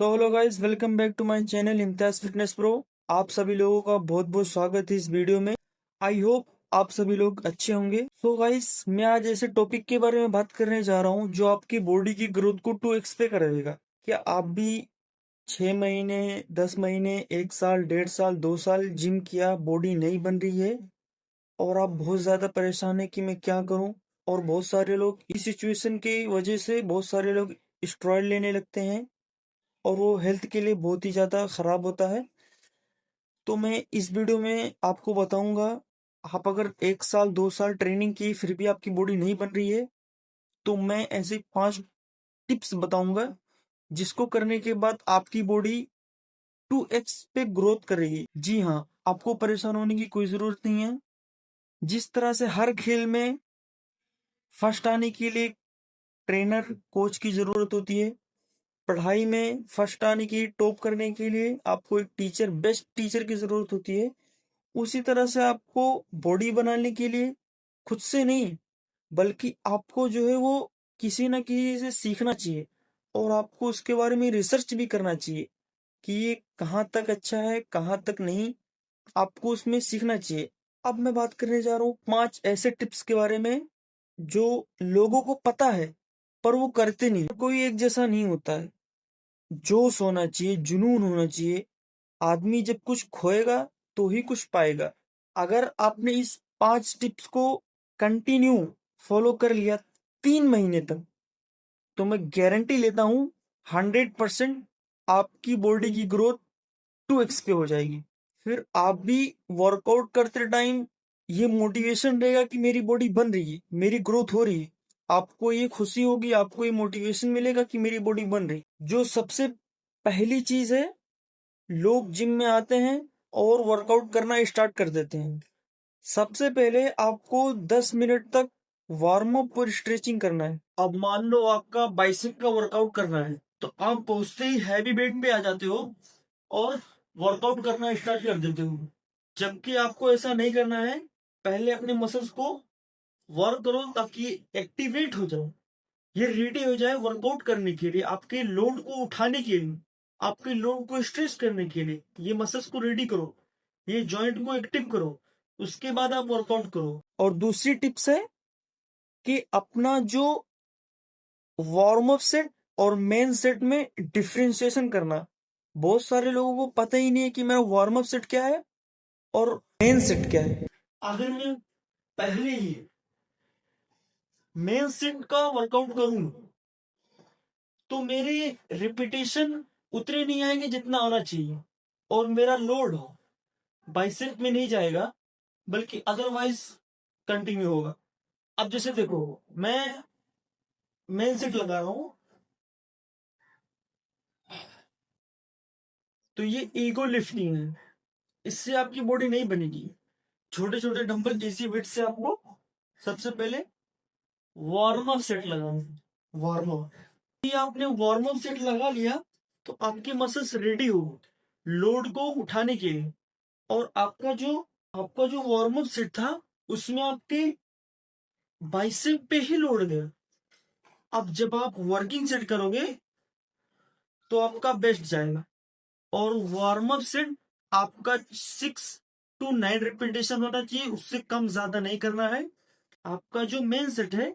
So hello guys, welcome back to my channel Imtiyaz fitness pro. आप सभी लोगों का बहुत बहुत स्वागत है इस वीडियो में। आई होप आप सभी लोग अच्छे होंगे। सो गाइस, मैं आज ऐसे टॉपिक के बारे में बात करने जा रहा हूँ जो आपकी बॉडी की ग्रोथ को 2x पे कर देगा। क्या आप भी 6 महीने, 10 महीने, 1 साल, 1.5 साल, 2 साल जिम किया, बॉडी नहीं बन रही है और आप बहुत ज्यादा परेशान है कि मैं क्या करूं? और बहुत सारे लोग इस सिचुएशन की वजह से बहुत सारे लोग स्टेरॉइड लेने लगते हैं और वो हेल्थ के लिए बहुत ही ज़्यादा ख़राब होता है। तो मैं इस वीडियो में आपको बताऊंगा, आप अगर 1 साल 2 साल ट्रेनिंग की फिर भी आपकी बॉडी नहीं बन रही है तो मैं ऐसे 5 टिप्स बताऊंगा जिसको करने के बाद आपकी बॉडी 2x पे ग्रोथ करेगी। जी हाँ, आपको परेशान होने की कोई ज़रूरत नहीं है। जिस तरह से हर खेल में फर्स्ट आने के लिए ट्रेनर कोच की ज़रूरत होती है, पढ़ाई में फर्स्ट आने की टॉप करने के लिए आपको एक टीचर, बेस्ट टीचर की जरूरत होती है। उसी तरह से आपको बॉडी बनाने के लिए खुद से नहीं बल्कि आपको जो है वो किसी ना किसी से सीखना चाहिए और आपको उसके बारे में रिसर्च भी करना चाहिए कि ये कहाँ तक अच्छा है, कहाँ तक नहीं। आपको उसमें सीखना चाहिए। अब मैं बात करने जा रहा हूँ 5 ऐसे टिप्स के बारे में जो लोगों को पता है पर वो करते नहीं। कोई एक जैसा नहीं होता है। जोश होना चाहिए, जुनून होना चाहिए। आदमी जब कुछ खोएगा तो ही कुछ पाएगा। अगर आपने इस 5 टिप्स को कंटिन्यू फॉलो कर लिया 3 महीने तक, तो मैं गारंटी लेता हूं 100% आपकी बॉडी की ग्रोथ 2x पे हो जाएगी। फिर आप भी वर्कआउट करते टाइम ये मोटिवेशन रहेगा कि मेरी बॉडी बन रही है, मेरी ग्रोथ हो रही है। आपको ये खुशी होगी, आपको ये मोटिवेशन मिलेगा कि मेरी बॉडी बन रही है। जो सबसे पहली चीज है, लोग जिम में आते हैं और वर्कआउट करना स्टार्ट कर देते हैं। सबसे पहले आपको 10 मिनट तक वार्म अप और स्ट्रेचिंग करना है। अब मान लो आपका बाइसेप का वर्कआउट करना है तो आप पहुंचते ही हैवी वेट पे आ जाते हो और वर्कआउट करना स्टार्ट कर देते हो, जबकि आपको ऐसा नहीं करना है। पहले अपने मसल्स को वर्क करो ताकि एक्टिवेट हो जाओ, ये रेडी हो जाए वर्कआउट करने के लिए, आपके लोड को उठाने के लिए, आपके लोड को स्ट्रेच करने के लिए। ये मसल्स को रेडी करो, ये जॉइंट को एक्टिव करो, उसके बाद आप वर्कआउट करो। और दूसरी टिप्स है कि अपना जो वार्म अप सेट और मेन सेट में डिफरेंशिएशन करना। बहुत सारे लोगों को पता ही नहीं है कि मेरा वार्म अप सेट क्या है और मेन सेट क्या है। अगर मैं पहले ही मेन सेट का वर्कआउट करूं तो मेरे रिपीटेशन उतने नहीं आएंगे जितना आना चाहिए और मेरा लोड बाइसेप में नहीं जाएगा बल्कि अदरवाइज कंटिन्यू होगा। अब जैसे देखो, मैं मेन सेट लगा रहा हूं तो ये ईगो लिफ्टिंग है, इससे आपकी बॉडी नहीं बनेगी। छोटे छोटे डंबल इजी वेट से आपको सबसे पहले वार्म अप सेट लगाना है। वार्म अप, ये आपने वार्म अप सेट लगा लिया तो आपके मसल्स रेडी हो लोड को उठाने के लिए। और आपका जो वार्म अप सेट था उसमें आपके बाइसेप पे ही लोड गया। अब जब आप वर्किंग सेट करोगे तो आपका बेस्ट जाएगा। और वार्म अप सेट आपका 6 to 9 रिपीटेशन होना चाहिए, उससे कम ज्यादा नहीं करना है। आपका जो मेन सेट है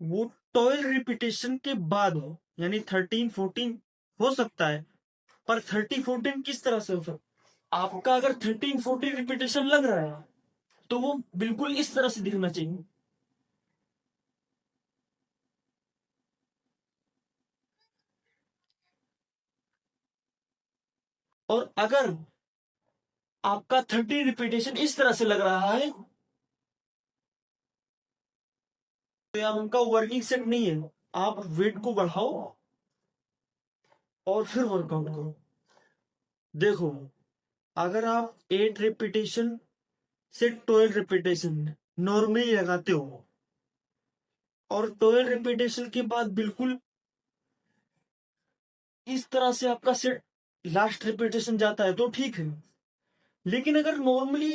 वो 12 रिपीटेशन के बाद हो, यानी 13 14 हो सकता है। पर 13 14 किस तरह से हो सकता? आपका अगर 13 14 रिपीटेशन लग रहा है तो वो बिल्कुल इस तरह से दिखना चाहिए। और अगर आपका 30 रिपीटेशन इस तरह से लग रहा है तो आप उनका वर्किंग सेट नहीं है। आप वेट को बढ़ाओ और फिर वर्कआउट करो। देखो, अगर आप 8 रिपीटेशन से 12 रिपीटेशन नॉर्मली लगाते हो और 12 रिपीटेशन के बाद बिल्कुल इस तरह से आपका सेट लास्ट रिपीटेशन जाता है तो ठीक है। लेकिन अगर नॉर्मली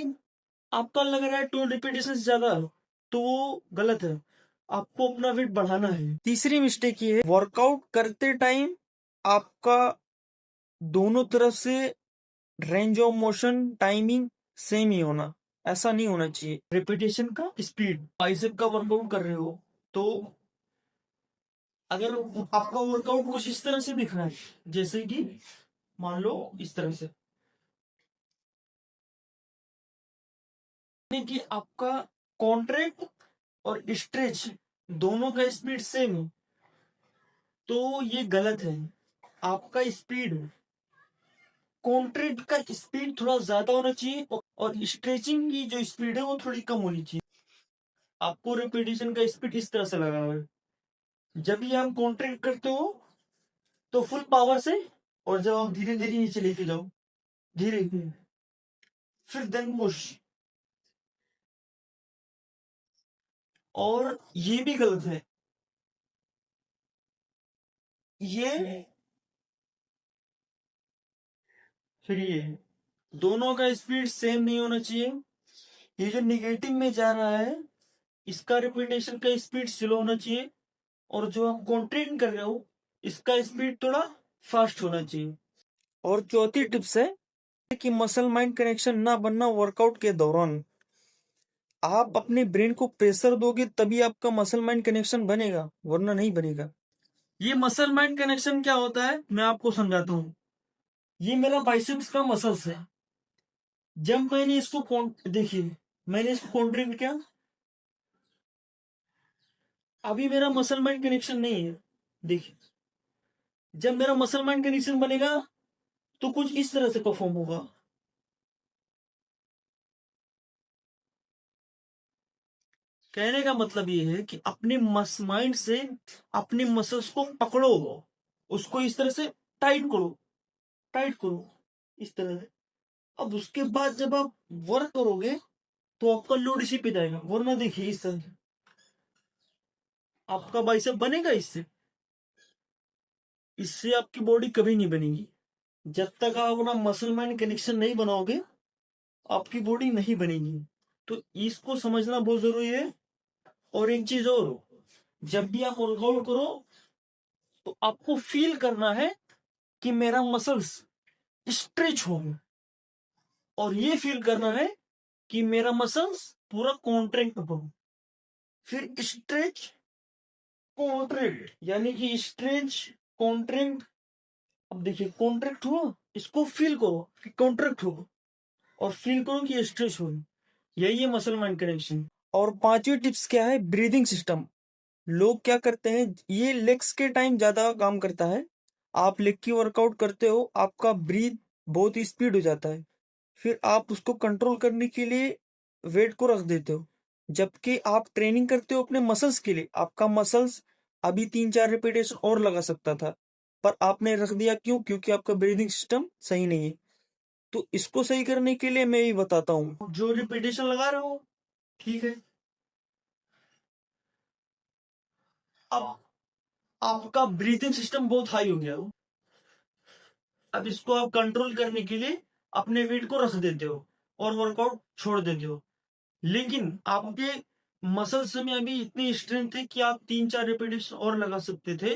आपका लग रहा है 12 रिपीटेशन से ज्यादा तो वो गलत है, आपको अपना वेट बढ़ाना है। तीसरी मिस्टेक ये है, वर्कआउट करते टाइम आपका दोनों तरफ से range of motion timing same ही होना, ऐसा नहीं होना चाहिए। रिपीटेशन का स्पीड, बाइसेप का वर्कआउट कर रहे हो तो अगर आपका वर्कआउट कुछ इस तरह से दिख रहा है, जैसे कि मान लो इस तरह से, यानी कि आपका कॉन्ट्रैक्ट और स्ट्रेच दोनों का स्पीड सेम है, तो ये गलत है। आपका स्पीड, कॉन्ट्रैक्ट का स्पीड थोड़ा ज्यादा होना चाहिए और स्ट्रेचिंग की जो स्पीड है वो थोड़ी कम होनी चाहिए। आपको रिपीटेशन का स्पीड इस तरह से लगाना है। जब भी आप कॉन्ट्रैक्ट करते हो तो फुल पावर से, और जब आप धीरे धीरे नीचे लेके जाओ, धीरे धीरे, फिर देन पुश। और ये भी गलत है, ये फिर ये दोनों का स्पीड सेम नहीं होना चाहिए। ये जो निगेटिव में जा रहा है इसका रिपीटेशन का स्पीड स्लो होना चाहिए, और जो आप कॉन्ट्रैक्ट कर रहे हो इसका स्पीड थोड़ा फास्ट होना चाहिए। और चौथी टिप्स है कि मसल माइंड कनेक्शन ना बनना वर्कआउट के दौरान। आप अपने ब्रेन को प्रेशर दोगे तभी आपका मसल माइंड कनेक्शन बनेगा, वरना नहीं बनेगा। ये मसल माइंड कनेक्शन क्या होता है मैं आपको समझाता हूँ। ये मेरा बाइसेप्स का मसल्स है। जब मैंने इसको देखिए, मैंने इसको कॉन्ट्रैक्ट किया, अभी मेरा मसल माइंड कनेक्शन नहीं है। देखिए, जब मेरा मसल माइंड कनेक्शन बनेगा तो कुछ इस तरह से परफॉर्म होगा। कहने का मतलब ये है कि अपने माइंड से अपने मसल्स को पकड़ो, उसको इस तरह से टाइट करो, टाइट करो इस तरह से। अब उसके बाद जब आप वर्क करोगे तो आपका लोड इसी पे जाएगा, वरना देखिए इस तरह से आपका बाइसेप बनेगा। इससे इससे आपकी बॉडी कभी नहीं बनेगी। जब तक आप अपना मसल माइंड कनेक्शन नहीं बनाओगे आपकी बॉडी नहीं बनेगी। तो इसको समझना बहुत जरूरी है। और एक चीज और, जब भी आप वर्कआउट करो तो आपको फील करना है कि मेरा मसल्स स्ट्रेच हो, और ये फील करना है कि मेरा मसल्स पूरा कॉन्ट्रैक्ट हो। फिर स्ट्रेच कॉन्ट्रैक्ट, यानी कि स्ट्रेच कॉन्ट्रैक्ट। अब देखिए कॉन्ट्रैक्ट हुआ, इसको फील करो कि कॉन्ट्रैक्ट हो, और फील करो कि स्ट्रेच हो। यही है मसल माइंड कनेक्शन। और पांचवी टिप्स क्या है, ब्रीदिंग सिस्टम। लोग क्या करते हैं, ये लेग्स के टाइम ज्यादा काम करता है। आप लेग की वर्कआउट करते हो, आपका ब्रीथ बहुत ही स्पीड हो जाता है, फिर आप उसको कंट्रोल करने के लिए वेट को रख देते हो। जबकि आप ट्रेनिंग करते हो अपने मसल्स के लिए, आपका मसल्स अभी 3-4 रिपीटेशन और लगा सकता था, पर आपने रख दिया। क्यों? क्योंकि आपका ब्रीदिंग सिस्टम सही नहीं है। तो इसको सही करने के लिए मैं ये बताता हूँ, जो रिपीटेशन लगा रहे हो ठीक है, अब आपका ब्रीथिंग सिस्टम बहुत हाई हो गया हो, अब इसको आप कंट्रोल करने के लिए अपने वेट को रख देते हो और वर्कआउट छोड़ देते हो। लेकिन आपके मसल्स में अभी इतनी स्ट्रेंथ है कि आप 3-4 रिपीटेशन और लगा सकते थे।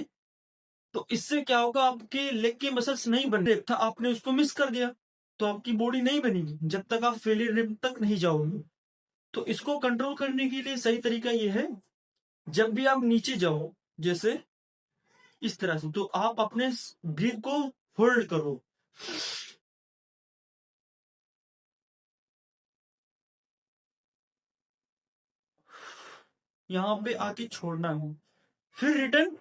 तो इससे क्या होगा, आपके लेग के मसल्स नहीं बन रहे था, आपने उसको मिस कर दिया, तो आपकी बॉडी नहीं बनेगी जब तक आप फेलियर रिप तक नहीं जाओगे। तो इसको कंट्रोल करने के लिए सही तरीका ये है, जब भी आप नीचे जाओ जैसे इस तरह से, तो आप अपने ब्रीथ को होल्ड करो, यहां पे आके छोड़ना है, फिर रिटर्न।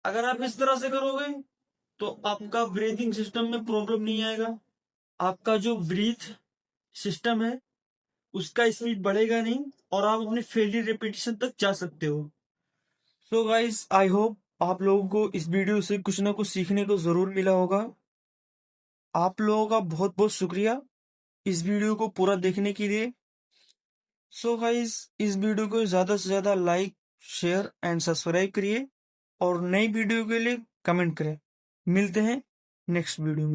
अगर आप इस तरह से करोगे तो आपका ब्रीथिंग सिस्टम में प्रॉब्लम नहीं आएगा। आपका जो ब्रीथ सिस्टम है उसका स्पीड बढ़ेगा नहीं, और आप अपने फेलियर रिपीटेशन तक जा सकते हो। सो गाइस, आई होप आप लोगों को इस वीडियो से कुछ ना कुछ सीखने को जरूर मिला होगा। आप लोगों का बहुत बहुत शुक्रिया इस वीडियो को पूरा देखने के लिए। सो गाइस, इस वीडियो को ज्यादा से ज्यादा लाइक, शेयर एंड सब्सक्राइब करिए, और नई वीडियो के लिए कमेंट करें। मिलते हैं नेक्स्ट वीडियो में।